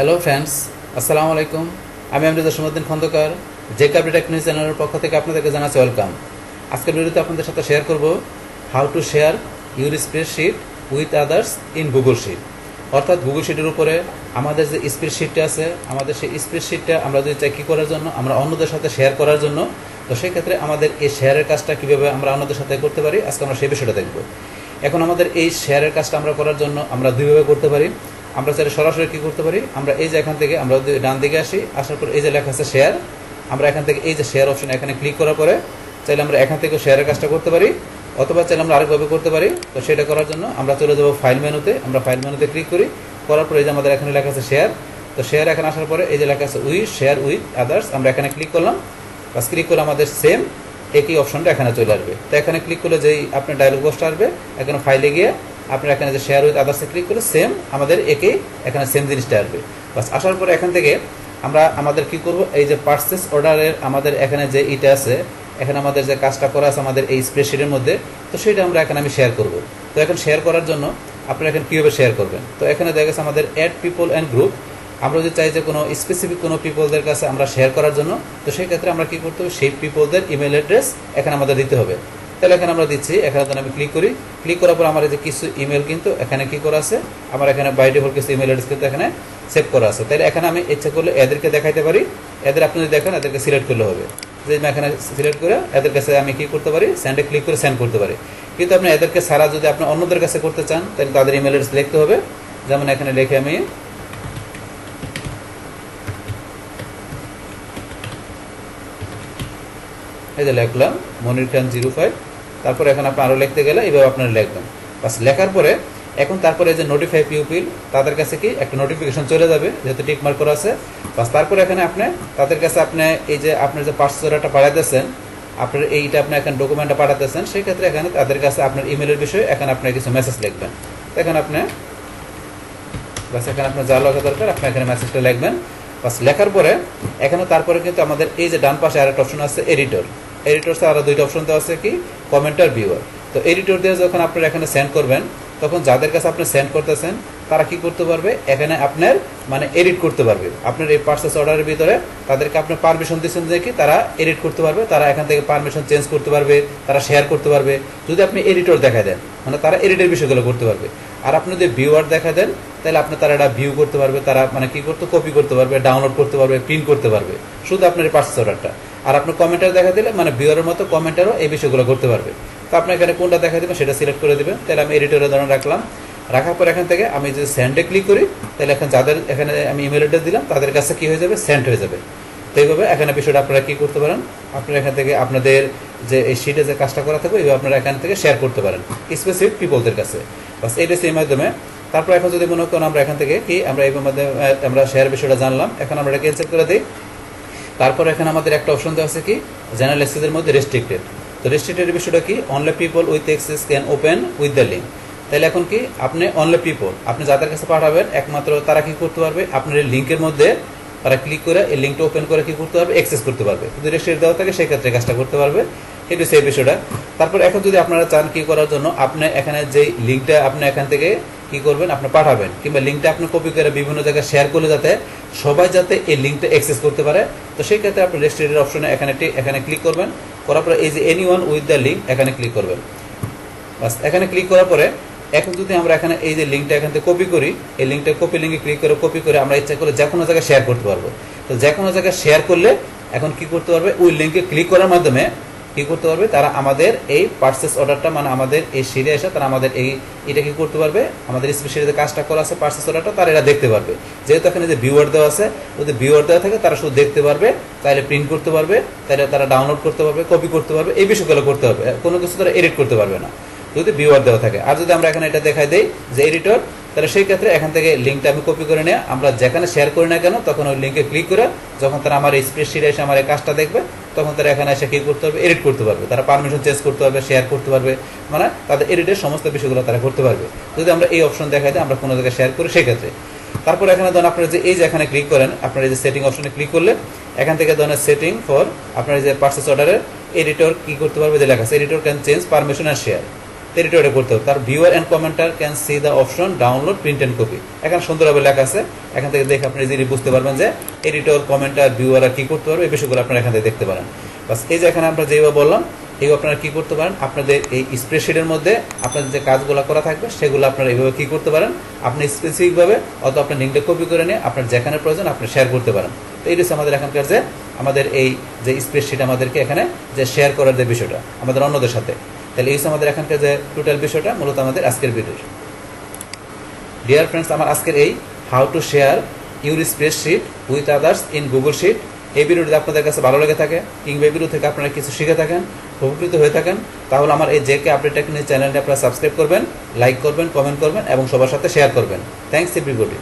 Hello friends, আসসালামু আলাইকুম। আমি Amjad সমুদ্দিন Khandakar, Jakob tech news চ্যানেলের পক্ষ থেকে আপনাদেরকে জানাচ্ছি ওয়েলকাম। আজকের ভিডিওতে আপনাদের সাথে শেয়ার করব how to share your spreadsheet with others in Google sheet. অর্থাৎ গুগল শিটের উপরে আমাদের যে স্প্রেডশিটটা আছে, আমাদের সেই স্প্রেডশিটটা আমরা যদি চাই কী করার জন্য, আমরা অন্যদের সাথে শেয়ার করার জন্য। তো সেই ক্ষেত্রে আমাদের এই শেয়ারের কাজটা কীভাবে আমরা অন্যদের সাথে করতে পারি, আজকে আমরা সেই বিষয়টা দেখব। এখন আমাদের এই শেয়ারের কাজটা আমরা করার জন্য আমরা দুইভাবে করতে পারি। আমরা চাইলে সরাসরি কী করতে পারি, আমরা এই যে এখান থেকে আমরা ডান দিকে আসি, আসার পর এই যে লেখা আছে শেয়ার, আমরা এখান থেকে এই যে শেয়ার অপশন এখানে ক্লিক করার পরে চাইলে আমরা এখান থেকে শেয়ারের কাজটা করতে পারি, অথবা চাইলে আমরা আরেকভাবে করতে পারি। তো সেটা করার জন্য আমরা চলে যাবো ফাইল মেনুতে, আমরা ফাইল মেনুতে ক্লিক করি, করার পরে এই যে আমাদের এখানে লেখা আছে শেয়ার। তো শেয়ার এখানে আসার পরে এই যে লেখা আছে শেয়ার উইথ আদার্স, আমরা এখানে ক্লিক করলাম। বাস ক্লিক করে আমাদের সেম একই অপশনটা এখানে চলে আসবে। তো এখানে ক্লিক করলে যেই আপনার ডায়লগ বক্সটা আসবে, এখানে ফাইলে গিয়ে আপনার এখানে যে শেয়ার উইথ আদার্সে ক্লিক করে সেম আমাদের একই এখানে সেম জিনিসটা আসবে। বাস আসার পরে এখান থেকে আমরা আমাদের কি করব, এই যে পারচেস অর্ডারের আমাদের এখানে যে ইটা আছে, এখানে আমাদের যে কাজটা করা আছে আমাদের এই স্প্রেডশিটের মধ্যে, তো সেটা আমরা এখানে আমি শেয়ার করব। তো এখন শেয়ার করার জন্য আপনারা এখানে কীভাবে শেয়ার করবেন, তো এখানে দেখা গেছে আমাদের অ্যাড পিপল অ্যান্ড গ্রুপ। আমরা যদি চাই যে কোনো স্পেসিফিক কোনো পিপলদের কাছে আমরা শেয়ার করার জন্য, তো সেই ক্ষেত্রে আমরা কী করতে হবে, সেই পিপলদের ইমেল অ্যাড্রেস এখানে আমাদের দিতে হবে। তাহলে এখানে আমরা দিচ্ছি, এখানে আমি ক্লিক করি, ক্লিক করার পর আমার এই যে কিছু ইমেল কিন্তু এখানে কি করা আছে, আমার এখানে বাই ডিফল্ট কিছু ইমেল অ্যাড্রেস কিন্তু এখানে সেভ করা আছে। তাহলে এখানে আমি ইচ্ছা করলে এদেরকে দেখাইতে পারি, এদের আপনি যদি দেখেন এদেরকে সিলেক্ট করলে হবে। যে আমি এখানে সিলেক্ট করে এদের কাছে আমি কি করতে পারি, সেন্ডে ক্লিক করে সেন্ড করতে পারি। কিন্তু আপনি এদেরকে ছাড়া যদি আপনি অন্যদের কাছে করতে চান, তাহলে তাদের ইমেল অ্যাড্রেস লিখতে হবে। যেমন এখানে লিখে আমি এই যে লিখলাম মনির খান 05, তারপরে এখানে আপনি আরও লিখতে গেলে এইভাবে আপনারা লিখবেন। বাস লেখার পরে এখন তারপরে এই যে নোটিফাই পিউপিল, তাদের কাছে কি একটা নোটিফিকেশন চলে যাবে, যেহেতু টিক মার্ক করা আছে। বাস তারপরে এখানে আপনি তাদের কাছে আপনি এই যে আপনার যে পার্সেস অর্ডারটা পাঠাতেছেন, আপনার এইটা আপনি এখানে ডকুমেন্টটা পাঠাতেছেন, সেই ক্ষেত্রে এখানে তাদের কাছে আপনার ইমেলের বিষয়ে এখানে আপনি কিছু মেসেজ লিখবেন। এখানে আপনি বাস এখানে আপনার যা লেখা দরকার আপনি এখানে মেসেজটা লিখবেন। বাস লেখার পরে এখানে তারপরে কিন্তু আমাদের এই যে ডান পাশে আরেকটা অপশন আছে এডিটর, এডিটরসে আরও দুইটা অপশন দেওয়া আছে, কি কমেন্টার ভিউয়ার। তো এডিটর দিয়ে যখন আপনারা এখানে সেন্ড করবেন, তখন যাদের কাছে আপনি সেন্ড করতেছেন তারা কি করতে পারবে, এখানে আপনার মানে এডিট করতে পারবে। আপনার এই পার্সেস অর্ডারের ভিতরে তাদেরকে আপনি পারমিশন দিচ্ছেন যে কি তারা এডিট করতে পারবে, তারা এখান থেকে পারমিশন চেঞ্জ করতে পারবে, তারা শেয়ার করতে পারবে। যদি আপনি এডিটর দেখা দেন, মানে তারা এডিটের বিষয়গুলো করতে পারবে। আর আপনি যদি ভিউয়ার দেখা দেন, তাহলে আপনি তারা এটা ভিউ করতে পারবে, তারা মানে কি করতে কপি করতে পারবে, ডাউনলোড করতে পারবে, প্রিন্ট করতে পারবে, শুধু আপনার এই পার্সেস অর্ডারটা। আর আপনি কমেন্টার দেখা দিলে মানে ভিউয়ারের মতো কমেন্টারও এই বিষয়গুলো করতে পারবে। তো আপনি এখানে কোনটা দেখা দেবেন সেটা সিলেক্ট করে দেবেন। তাহলে আমি এডিটরের ধরন রাখলাম, রাখার পর এখান থেকে আমি যদি সেন্ডে ক্লিক করি, তাহলে এখন যাদের এখানে আমি ইমেল অ্যাড্রেস দিলাম তাদের কাছে কি হয়ে যাবে, সেন্ড হয়ে যাবে। তো এইভাবে এখানে বিষয়টা আপনারা কী করতে পারেন, আপনারা এখান থেকে আপনাদের যে এই শিটে যে কাজটা করা থাকবে এইভাবে আপনারা এখান থেকে শেয়ার করতে পারেন স্পেসিফিক পিপলদের কাছে। বাস এইটা সেই মাধ্যমে। তারপর এখন যদি মনে করেন আমরা এখান থেকে কি আমরা এই মাধ্যমে আমরা শেয়ার বিষয়টা জানলাম, এখন আমরা এটা ক্যান্সেল করে দিই। তারপর এখানে আমাদের একটা অপশন দেওয়া আছে কি জেনারেল অ্যাক্সেসের মধ্যে রেস্ট্রিক্টেড। তো রেস্ট্রিক্টেড বিষয়টা কি, only people with access can open with the link. তাহলে এখন কি আপনি অনলি পিপল আপনি যাদের কাছে পাঠাবেন একমাত্র তারা কি করতে পারবে, আপনার এই লিঙ্কের মধ্যে তারা ক্লিক করে এই লিঙ্কটা ওপেন করে কি করতে পারবে, অ্যাক্সেস করতে পারবে। যদি রেস্ট্রিক্ট দেওয়া থাকে সেই ক্ষেত্রে কাজটা করতে পারবে, এটা সেই বিষয়টা। তারপর এখন যদি আপনারা চান কি করার জন্য, আপনি এখানে যেই লিঙ্কটা আপনি এখান থেকে কি করবেন, আপনি পাঠাবেন, কিংবা লিঙ্কটা আপনি কপি করে বিভিন্ন জায়গায় শেয়ার করলে যাতে সবাই যাতে এই লিঙ্কটা অ্যাক্সেস করতে পারে, তো সেই ক্ষেত্রে আপনি রেস্ট্রিক্টেড অপশনে এখানে ক্লিক করবেন। করার পরে এই যে any one with the link এখানে ক্লিক করবেন। বাস এখানে ক্লিক করার পরে এখন যদি আমরা এখানে এই যে লিঙ্কটা এখান থেকে কপি করি, এই লিঙ্কটা কপি লিঙ্কে ক্লিক করে কপি করে আমরা ইচ্ছা করে যে কোনো জায়গায় শেয়ার করতে পারবো। তো যে কোনো জায়গায় শেয়ার করলে এখন কি করতে পারবে, ওই লিঙ্কে ক্লিক করার মাধ্যমে কি করতে পারবে, তারা আমাদের এই পার্সেস অর্ডারটা মানে আমাদের এই শিটে এসে তারা আমাদের এটা কি করতে পারবে, আমাদের স্পেশালি যে কাজটা করা আছে পার্সেস অর্ডারটা তারা এটা দেখতে পারবে। যেহেতু এখানে যে ভিউয়ার দেওয়া আছে, যদি ভিউয়ার দেওয়া থাকে তারা শুধু দেখতে পারবে, তাহলে প্রিন্ট করতে পারবে, তাহলে তারা ডাউনলোড করতে পারবে, কপি করতে পারবে, এই বিষয়গুলো করতে পারবে। কোনো কিছু তারা এডিট করতে পারবে না যদি ভিউয়ার দেওয়া থাকে। আর যদি আমরা এখানে এটা দেখাই দেই যে এডিটর, তাহলে সেই ক্ষেত্রে এখান থেকে লিঙ্কটা আমি কপি করে নিয়ে আমরা যেখানে শেয়ার করি না কেন, তখন ওই লিঙ্কে ক্লিক করে যখন তারা আমার এই স্প্রেডশিটে এসে আমার এই কাজটা দেখবে, তখন তারা এখানে এসে কী করতে পারবে, এডিট করতে পারবে, তারা পারমিশন চেঞ্জ করতে পারবে, শেয়ার করতে পারবে, মানে তাদের এডিটের সমস্ত বিষয়গুলো তারা করতে পারবে যদি আমরা এই অপশন দেখাই দিই আমরা কোনো জায়গায় শেয়ার করি সেই ক্ষেত্রে। তারপর এখানে ধরেন আপনারা যে এই যে এখানে ক্লিক করেন, আপনার এই যে সেটিং অপশনে ক্লিক করলে এখান থেকে ধরেন সেটিং ফর আপনার যে পার্সেস অর্ডারের এডিটর কি করতে পারবে, যে লেখা আছে এডিটর ক্যান চেঞ্জ পারমিশন আর শেয়ার। টেরিটরি করতে হবে। তার viewer and commenter can see the option download print and copy. এখানে সুন্দরভাবে লেখা আছে, এখান থেকে দেখে আপনি ইজিলি বুঝতে পারবেন যে এডিটর, কমেন্টার, ভিউয়াররা কি করতে পারবে, এই বিষয়গুলো আপনারা এখান থেকে দেখতে পারেন। বাস এই যে এখানে আমরা যেভাবে বললাম, এইভাবে আপনারা কি করতে পারেন, আপনাদের এই স্প্রেডশিটের মধ্যে আপনাদের যে কাজগুলো করা থাকবে সেগুলো আপনারা এইভাবে কি করতে পারেন, আপনি স্পেসিফিকভাবে অত আপনার লিঙ্কটা কপি করে নিয়ে আপনার যেখানে প্রয়োজন আপনি শেয়ার করতে পারেন। তো এই হচ্ছে আমাদের এখানকার যে আমাদের এই যে স্প্রেডশিট আমাদেরকে এখানে যে শেয়ার করার যে বিষয়টা আমাদের অন্যদের সাথে, তাহলে এই হচ্ছে আমাদের এখানকার যে টোটাল বিষয়টা মূলত আমাদের আজকের ভিডিও। ডিয়ার ফ্রেন্ডস, আমার আজকের এই how to share your spreadsheet with others in Google sheet, এই ভিডিওটি আপনাদের কাছে ভালো লেগে থাকে কিংবা এই ভিডিও থেকে আপনারা কিছু শিখে থাকেন, উপকৃত হয়ে থাকেন, তাহলে আমার এই জেকে আপডেট টেকনিক চ্যানেলটি আপনারা সাবস্ক্রাইব করবেন, লাইক করবেন, কমেন্ট করবেন এবং সবার সাথে শেয়ার করবেন। Thanks everybody.